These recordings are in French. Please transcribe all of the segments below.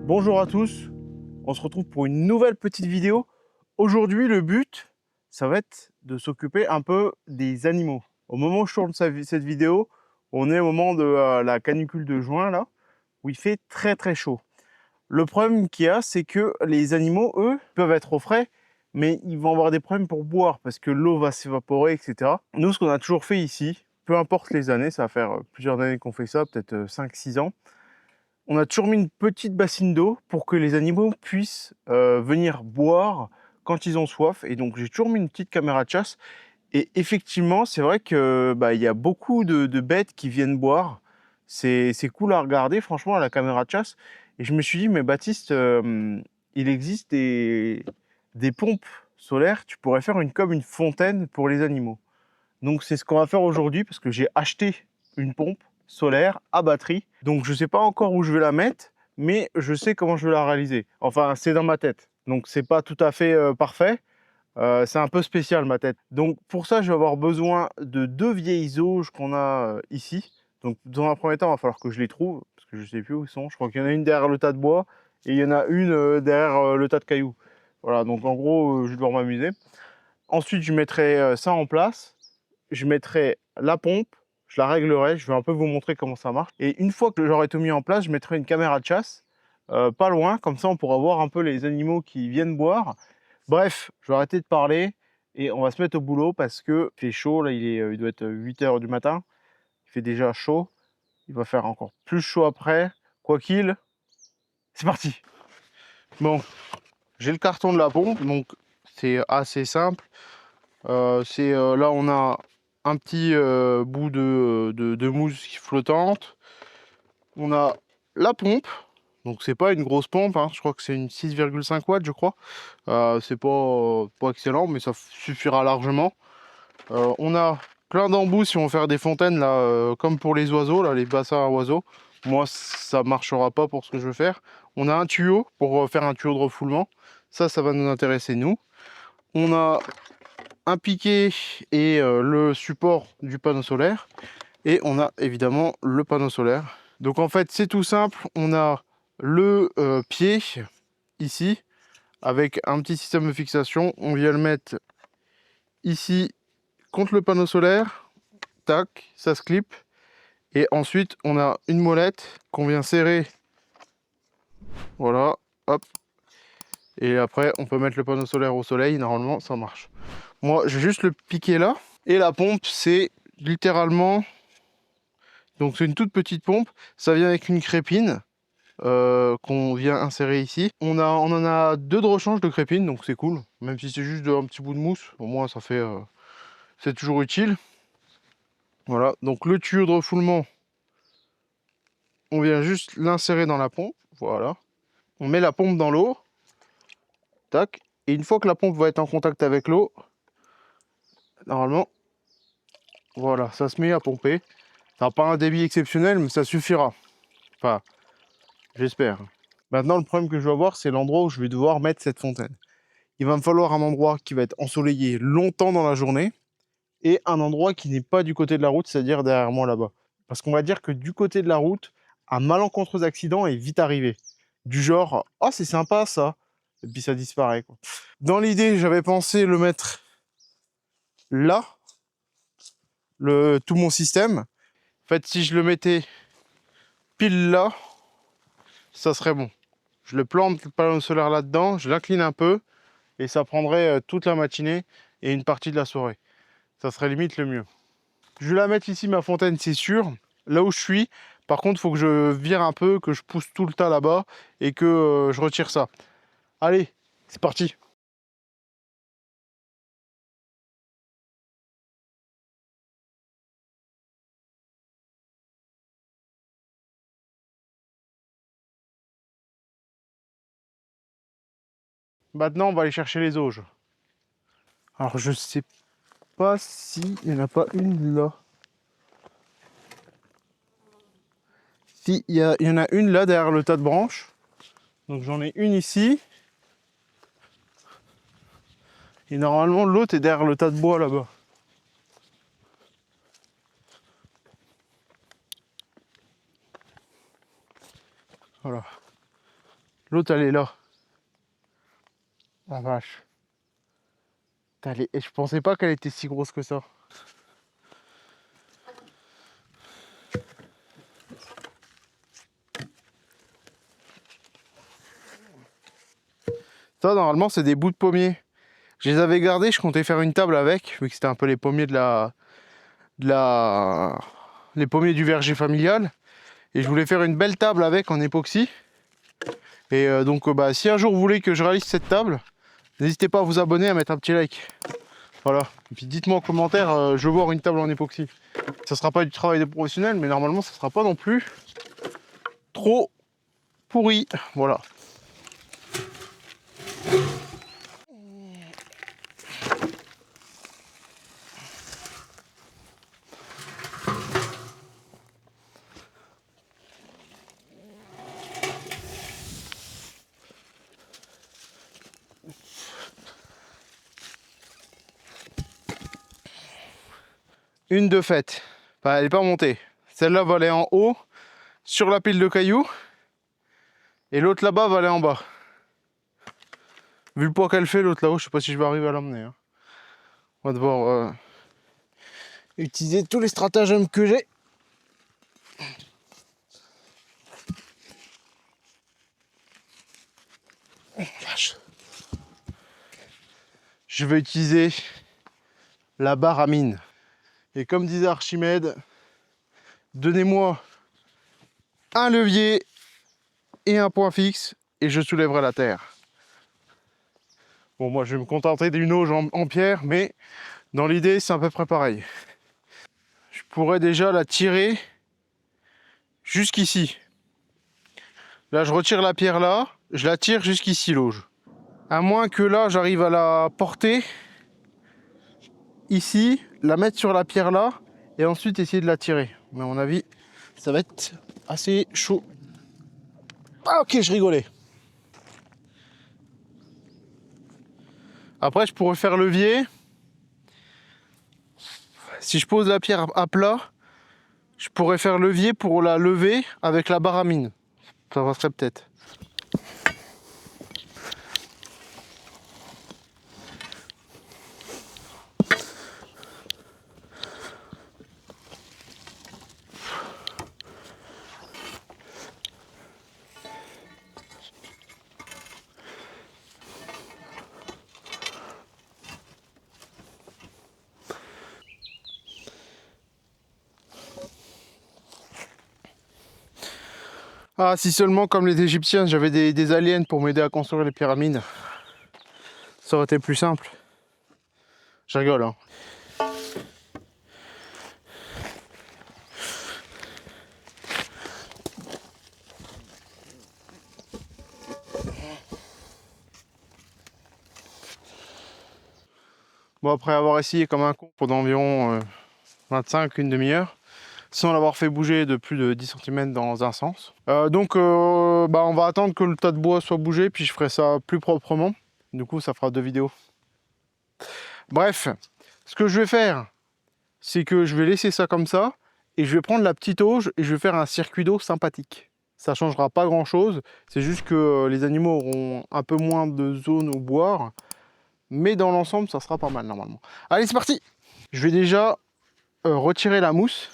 Bonjour à tous, on se retrouve pour une nouvelle petite vidéo. Aujourd'hui, le but, ça va être de s'occuper un peu des animaux. Au moment où je tourne cette vidéo, on est au moment de la canicule de juin, là, où il fait très chaud. Le problème qu'il y a, c'est que les animaux, eux, peuvent être au frais, mais ils vont avoir des problèmes pour boire, parce que l'eau va s'évaporer, etc. Nous, ce qu'on a toujours fait ici, peu importe les années, ça va faire plusieurs années qu'on fait ça, peut-être 5-6 ans, on a toujours mis une petite bassine d'eau pour que les animaux puissent venir boire quand ils ont soif. Et donc j'ai toujours mis une petite caméra de chasse. Et effectivement, c'est vrai que il y a beaucoup de bêtes qui viennent boire. C'est cool à regarder, franchement, à la caméra de chasse. Et je me suis dit, mais Baptiste, il existe des pompes solaires. Tu pourrais faire comme une fontaine pour les animaux. Donc c'est ce qu'on va faire aujourd'hui parce que j'ai acheté une pompe solaire à batterie. Donc je ne sais pas encore où je vais la mettre, mais je sais comment je vais la réaliser. Enfin, c'est dans ma tête. Donc c'est pas tout à fait parfait. C'est un peu spécial ma tête. Donc pour ça, je vais avoir besoin de 2 vieilles auges qu'on a ici. Donc dans un premier temps, il va falloir que je les trouve parce que je sais plus où ils sont. Je crois qu'il y en a une derrière le tas de bois et il y en a une derrière le tas de cailloux. Voilà, donc en gros, je vais devoir m'amuser. Ensuite, je mettrai ça en place. Je mettrai la pompe, je la réglerai, je vais un peu vous montrer comment ça marche. Et une fois que j'aurai tout mis en place, je mettrai une caméra de chasse, pas loin, comme ça on pourra voir un peu les animaux qui viennent boire. Bref, je vais arrêter de parler et on va se mettre au boulot parce que il fait chaud, là il doit être 8 h du matin, il fait déjà chaud, il va faire encore plus chaud après, quoi qu'il, c'est parti. Bon, j'ai le carton de la pompe, donc c'est assez simple. Là on a un petit bout de mousse flottante. On a la pompe, donc c'est pas une grosse pompe, hein. Je crois que c'est une 6,5 watts, je crois. C'est pas excellent, mais ça suffira largement. On a plein d'embouts si on veut faire des fontaines, là, comme pour les oiseaux, là, les bassins à oiseaux. Moi, ça marchera pas pour ce que je veux faire. On a un tuyau pour faire un tuyau de refoulement. Ça va nous intéresser, nous. On a un piquet et le support du panneau solaire. Et on a évidemment le panneau solaire. Donc en fait, c'est tout simple. On a le pied ici avec un petit système de fixation. On vient le mettre ici contre le panneau solaire. Tac, ça se clip. Et ensuite, on a une molette qu'on vient serrer. Voilà, hop. Et après, on peut mettre le panneau solaire au soleil. Normalement, ça marche. Moi, j'ai juste le piquet là. Et la pompe, c'est littéralement... Donc c'est une toute petite pompe. Ça vient avec une crépine. Qu'on vient insérer ici. On en a 2 de rechange de crépine, donc c'est cool. Même si c'est juste un petit bout de mousse, au moins ça fait, c'est toujours utile. Voilà, donc le tuyau de refoulement, on vient juste l'insérer dans la pompe. Voilà, on met la pompe dans l'eau. Tac. Et une fois que la pompe va être en contact avec l'eau, normalement, voilà, ça se met à pomper. Ça n'a pas un débit exceptionnel, mais ça suffira. Enfin, j'espère. Maintenant, le problème que je vais avoir, c'est l'endroit où je vais devoir mettre cette fontaine. Il va me falloir un endroit qui va être ensoleillé longtemps dans la journée et un endroit qui n'est pas du côté de la route, c'est-à-dire derrière moi là-bas. Parce qu'on va dire que du côté de la route, un malencontreux accident est vite arrivé. Du genre, oh c'est sympa ça, et puis ça disparaît, quoi. Dans l'idée, j'avais pensé le mettre là, tout mon système. En fait, si je le mettais pile là, ça serait bon. Je le plante le panneau solaire là-dedans, je l'incline un peu, et ça prendrait toute la matinée et une partie de la soirée. Ça serait limite le mieux. Je vais la mettre ici, ma fontaine, c'est sûr. Là où je suis. Par contre, il faut que je vire un peu, que je pousse tout le tas là-bas et que je retire ça. Allez, c'est parti. Maintenant, on va aller chercher les auges. Alors, je sais pas s'il n'y en a pas une là. Si, il y en a une là, derrière le tas de branches. Donc, j'en ai une ici. Et normalement, l'autre est derrière le tas de bois là-bas. Voilà. L'autre, elle est là. La vache. Et je pensais pas qu'elle était si grosse que ça. Ça, normalement, c'est des bouts de pommier. Je les avais gardés, je comptais faire une table avec, vu que c'était un peu les pommiers les pommiers du verger familial. Et je voulais faire une belle table avec en époxy. Et donc, si un jour vous voulez que je réalise cette table, n'hésitez pas à vous abonner, à mettre un petit like. Voilà. Et puis dites-moi en commentaire, je veux voir une table en époxy. Ça sera pas du travail de professionnel, mais normalement, ça sera pas non plus trop pourri. Voilà. Une de faite. Enfin, elle n'est pas montée. Celle-là va aller en haut, sur la pile de cailloux. Et l'autre là-bas va aller en bas. Vu le poids qu'elle fait, l'autre là-haut, je sais pas si je vais arriver à l'emmener. Hein. On va devoir utiliser tous les stratagèmes que j'ai. Je vais utiliser la barre à mine. Et comme disait Archimède, donnez-moi un levier et un point fixe et je soulèverai la terre. Bon, moi je vais me contenter d'une auge en pierre, mais dans l'idée c'est à peu près pareil. Je pourrais déjà la tirer jusqu'ici. Là je retire la pierre là, je la tire jusqu'ici l'auge. À moins que là j'arrive à la porter ici, la mettre sur la pierre là et ensuite essayer de la tirer. Mais à mon avis ça va être assez chaud. Ah ok, je rigolais. Après je pourrais faire levier. Si je pose la pierre à plat, je pourrais faire levier pour la lever avec la barre à mine. Ça passerait peut-être. Ah, si seulement comme les Égyptiens, j'avais des aliens pour m'aider à construire les pyramides. Ça aurait été plus simple. Je rigole, hein. Bon, après avoir essayé comme un con pendant environ 25, une demi-heure, sans l'avoir fait bouger de plus de 10 cm dans un sens. On va attendre que le tas de bois soit bougé, puis je ferai ça plus proprement. Du coup, ça fera 2 vidéos. Bref, ce que je vais faire, c'est que je vais laisser ça comme ça, et je vais prendre la petite auge et je vais faire un circuit d'eau sympathique. Ça changera pas grand-chose, c'est juste que les animaux auront un peu moins de zone où boire, mais dans l'ensemble, ça sera pas mal normalement. Allez, c'est parti! Je vais déjà retirer la mousse.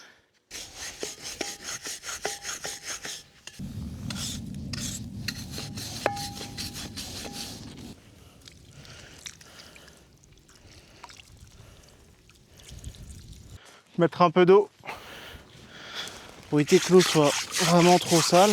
Mettre un peu d'eau pour éviter que l'eau soit vraiment trop sale.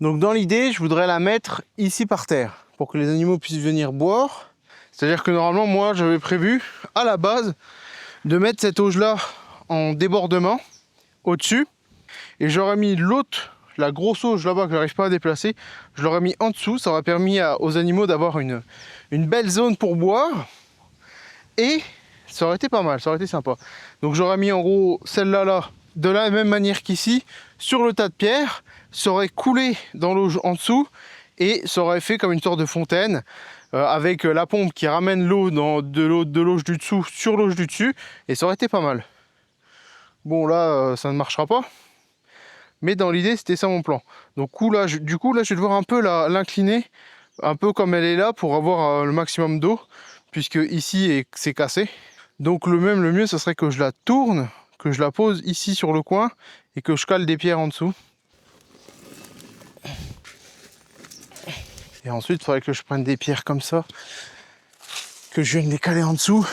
Donc dans l'idée, je voudrais la mettre ici par terre pour que les animaux puissent venir boire. C'est-à-dire que normalement, moi, j'avais prévu à la base de mettre cette auge-là en débordement au-dessus. Et j'aurais mis l'autre, la grosse auge là-bas que j'arrive pas à déplacer, je l'aurais mis en dessous. Ça aurait permis aux animaux d'avoir une belle zone pour boire. Et ça aurait été pas mal, ça aurait été sympa. Donc j'aurais mis en gros celle-là là, de la même manière qu'ici, sur le tas de pierres. Ça aurait coulé dans l'eau en dessous et ça aurait fait comme une sorte de fontaine avec la pompe qui ramène l'eau de l'auge du dessous sur l'auge du dessus, et ça aurait été pas mal. Bon là, ça ne marchera pas, mais dans l'idée c'était ça mon plan. Donc du coup là je vais devoir un peu l'incliner, un peu comme elle est là, pour avoir le maximum d'eau, puisque ici c'est cassé. Donc le mieux ce serait que je la tourne, que je la pose ici sur le coin, et que je cale des pierres en dessous. Et ensuite il faudrait que je prenne des pierres comme ça, que je vienne les caler en dessous.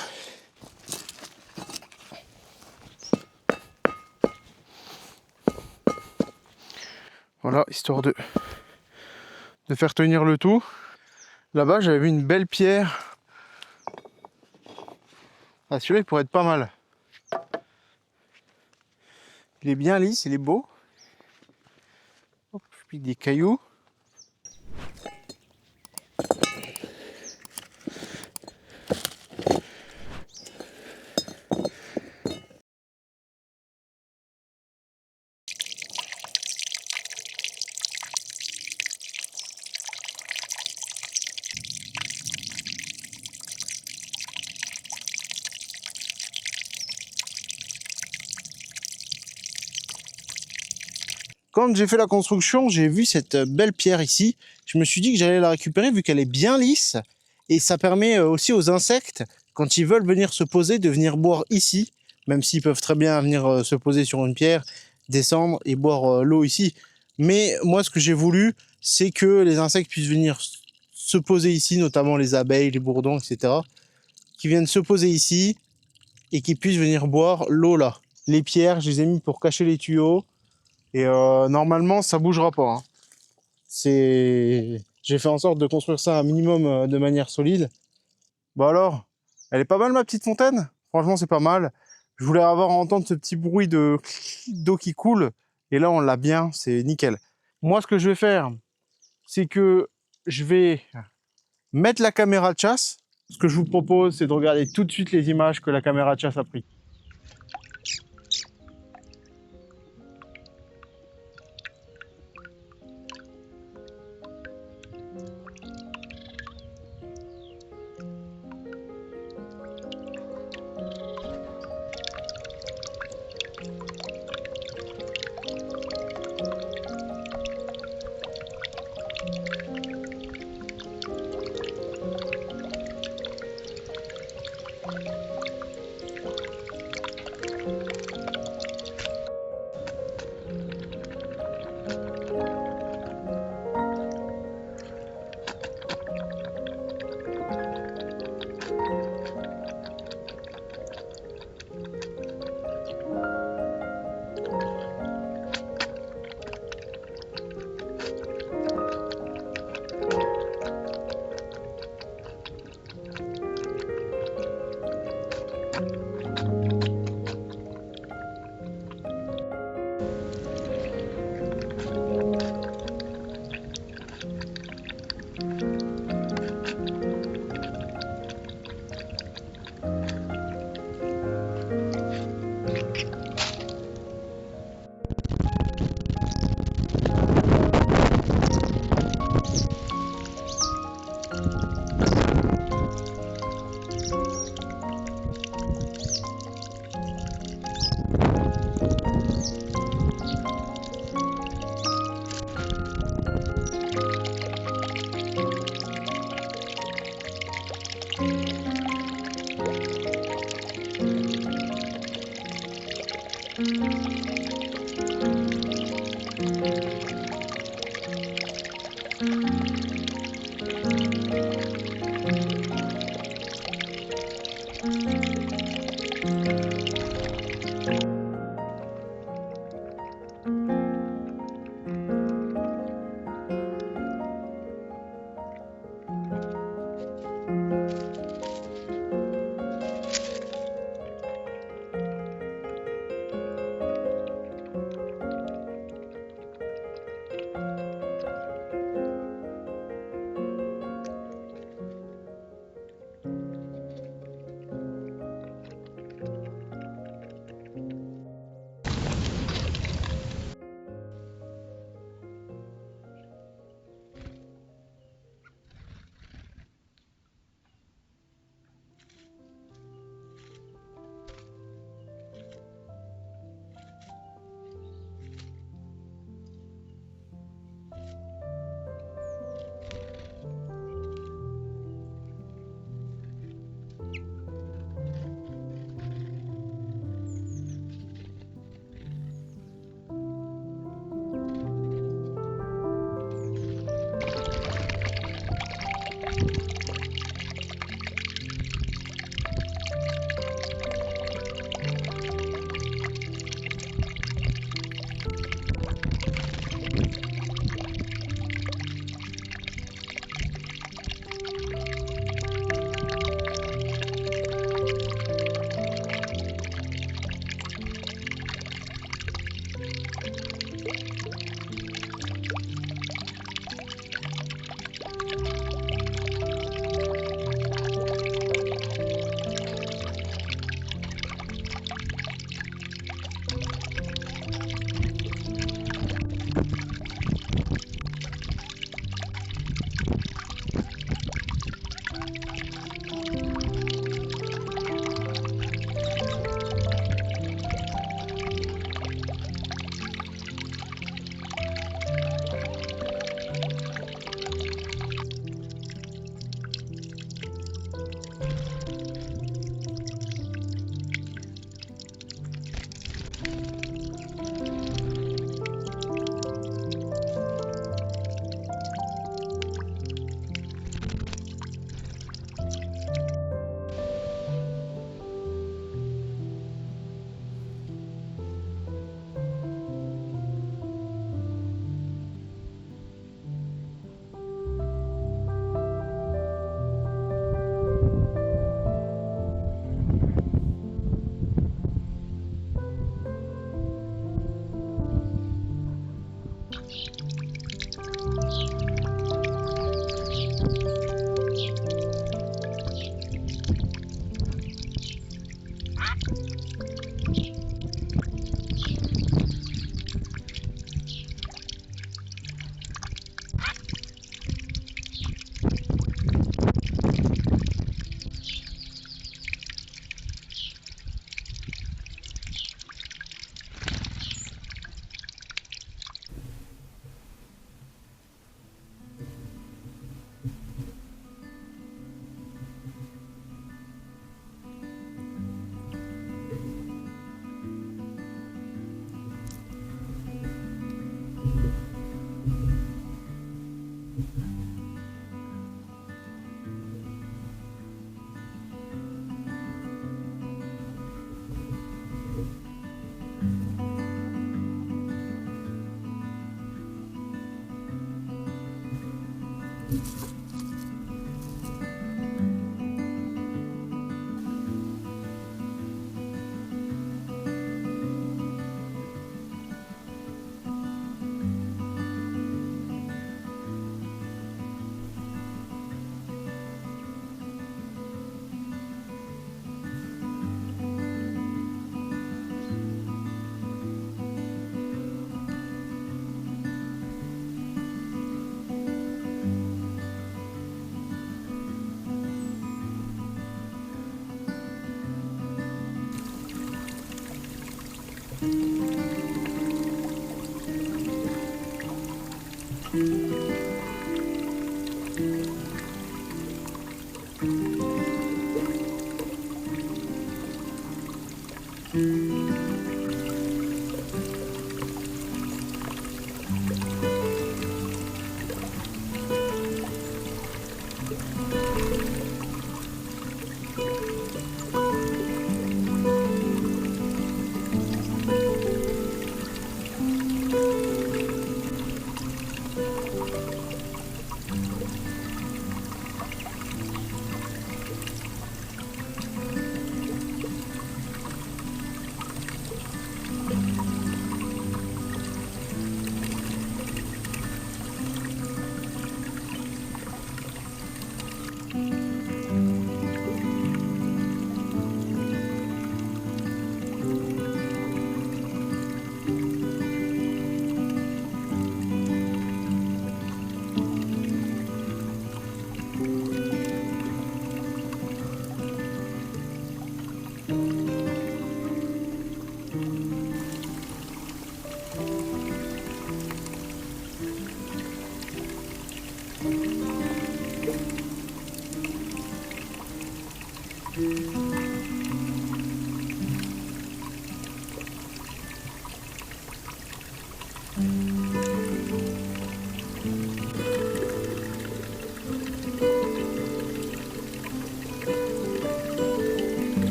Voilà, histoire de faire tenir le tout. Là-bas, j'avais vu une belle pierre. Ah, celui-là, il pourrait être pas mal. Il est bien lisse, il est beau. Hop, je pique des cailloux. Quand j'ai fait la construction, j'ai vu cette belle pierre ici. Je me suis dit que j'allais la récupérer vu qu'elle est bien lisse. Et ça permet aussi aux insectes, quand ils veulent venir se poser, de venir boire ici. Même s'ils peuvent très bien venir se poser sur une pierre, descendre et boire l'eau ici. Mais moi, ce que j'ai voulu, c'est que les insectes puissent venir se poser ici, notamment les abeilles, les bourdons, etc. Qui viennent se poser ici et qui puissent venir boire l'eau là. Les pierres, je les ai mis pour cacher les tuyaux. Et normalement, ça bougera pas. Hein. J'ai fait en sorte de construire ça un minimum de manière solide. Bah alors, elle est pas mal ma petite fontaine? Franchement, c'est pas mal. Je voulais avoir à entendre ce petit bruit d'eau qui coule. Et là, on l'a bien, c'est nickel. Moi, ce que je vais faire, c'est que je vais mettre la caméra de chasse. Ce que je vous propose, c'est de regarder tout de suite les images que la caméra de chasse a prises.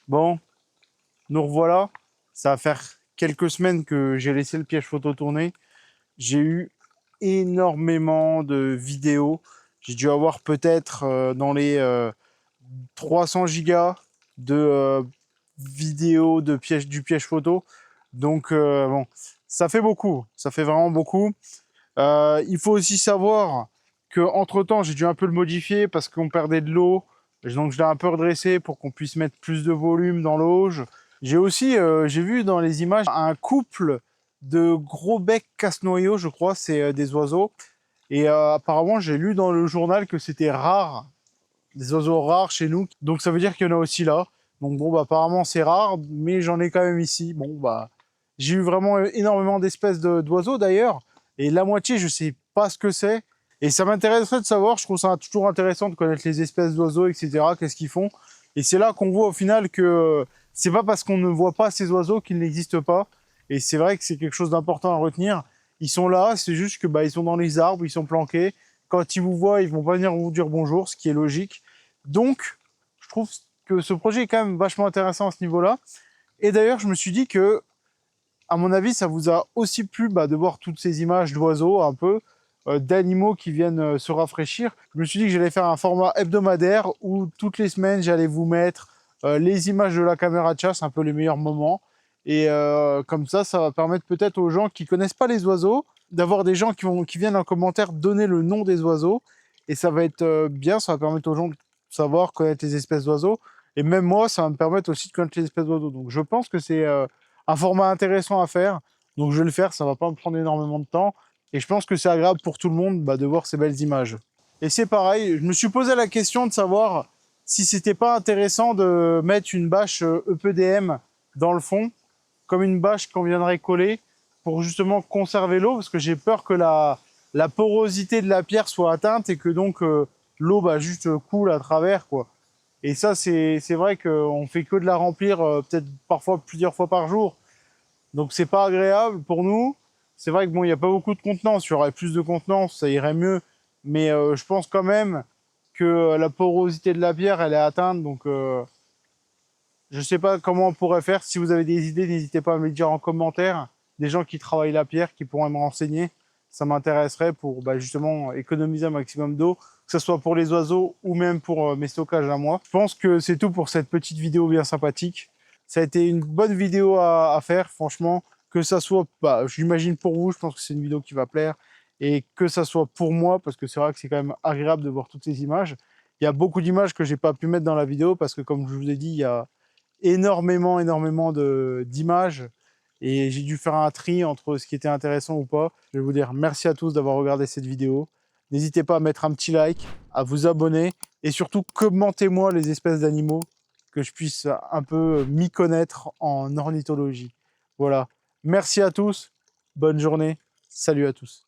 Bon, nous revoilà. Ça va faire quelques semaines que j'ai laissé le piège photo tourner. J'ai eu énormément de vidéos. J'ai dû avoir peut-être dans les 300 gigas de vidéos de du piège photo. Donc, bon, ça fait beaucoup. Ça fait vraiment beaucoup. Il faut aussi savoir qu'entre-temps, j'ai dû un peu le modifier parce qu'on perdait de l'eau. Donc, je l'ai un peu redressé pour qu'on puisse mettre plus de volume dans l'auge. J'ai aussi, j'ai vu dans les images un couple de gros becs casse-noyaux, je crois, c'est des oiseaux. Et apparemment, j'ai lu dans le journal que c'était rare, des oiseaux rares chez nous. Donc, ça veut dire qu'il y en a aussi là. Donc, bon, bah, apparemment, c'est rare, mais j'en ai quand même ici. Bon, bah, j'ai eu vraiment énormément d'espèces d'oiseaux d'ailleurs. Et la moitié, je sais pas ce que c'est. Et ça m'intéresserait de savoir, je trouve ça toujours intéressant de connaître les espèces d'oiseaux, etc., qu'est-ce qu'ils font. Et c'est là qu'on voit au final que c'est pas parce qu'on ne voit pas ces oiseaux qu'ils n'existent pas. Et c'est vrai que c'est quelque chose d'important à retenir. Ils sont là, c'est juste que bah, ils sont dans les arbres, ils sont planqués. Quand ils vous voient, ils vont pas venir vous dire bonjour, ce qui est logique. Donc, je trouve que ce projet est quand même vachement intéressant à ce niveau-là. Et d'ailleurs, je me suis dit que, à mon avis, ça vous a aussi plu bah, de voir toutes ces images d'oiseaux, un peu, d'animaux qui viennent se rafraîchir. Je me suis dit que j'allais faire un format hebdomadaire où toutes les semaines, j'allais vous mettre les images de la caméra de chasse, un peu les meilleurs moments. Et comme ça va permettre peut-être aux gens qui connaissent pas les oiseaux, d'avoir des gens qui viennent en commentaire donner le nom des oiseaux. Et ça va être bien, ça va permettre aux gens de savoir, connaître les espèces d'oiseaux. Et même moi, ça va me permettre aussi de connaître les espèces d'oiseaux. Donc je pense que c'est un format intéressant à faire. Donc je vais le faire, ça va pas me prendre énormément de temps. Et je pense que c'est agréable pour tout le monde bah, de voir ces belles images. Et c'est pareil, je me suis posé la question de savoir si c'était pas intéressant de mettre une bâche EPDM dans le fond, comme une bâche qu'on viendrait coller, pour justement conserver l'eau, parce que j'ai peur que la porosité de la pierre soit atteinte et que donc l'eau bah, juste coule à travers, quoi. Et ça, c'est vrai qu'on fait que de la remplir peut-être parfois plusieurs fois par jour. Donc c'est pas agréable pour nous. C'est vrai que bon, il n'y a pas beaucoup de contenance. Il y aurait plus de contenance, ça irait mieux. Mais je pense quand même que la porosité de la bière, elle est atteinte. Donc je sais pas comment on pourrait faire. Si vous avez des idées, n'hésitez pas à me le dire en commentaire. Des gens qui travaillent la pierre, qui pourraient me renseigner. Ça m'intéresserait pour bah, justement économiser un maximum d'eau, que ce soit pour les oiseaux ou même pour mes stockages à moi. Je pense que c'est tout pour cette petite vidéo bien sympathique. Ça a été une bonne vidéo à faire, franchement. Que ça soit, bah, j'imagine pour vous, je pense que c'est une vidéo qui va plaire. Et que ça soit pour moi, parce que c'est vrai que c'est quand même agréable de voir toutes ces images. Il y a beaucoup d'images que j'ai pas pu mettre dans la vidéo parce que, comme je vous ai dit, il y a énormément d'images et j'ai dû faire un tri entre ce qui était intéressant ou pas. Je vais vous dire merci à tous d'avoir regardé cette vidéo. N'hésitez pas à mettre un petit like, à vous abonner et surtout commentez-moi les espèces d'animaux que je puisse un peu m'y connaître en ornithologie. Voilà. Merci à tous. Bonne journée. Salut à tous.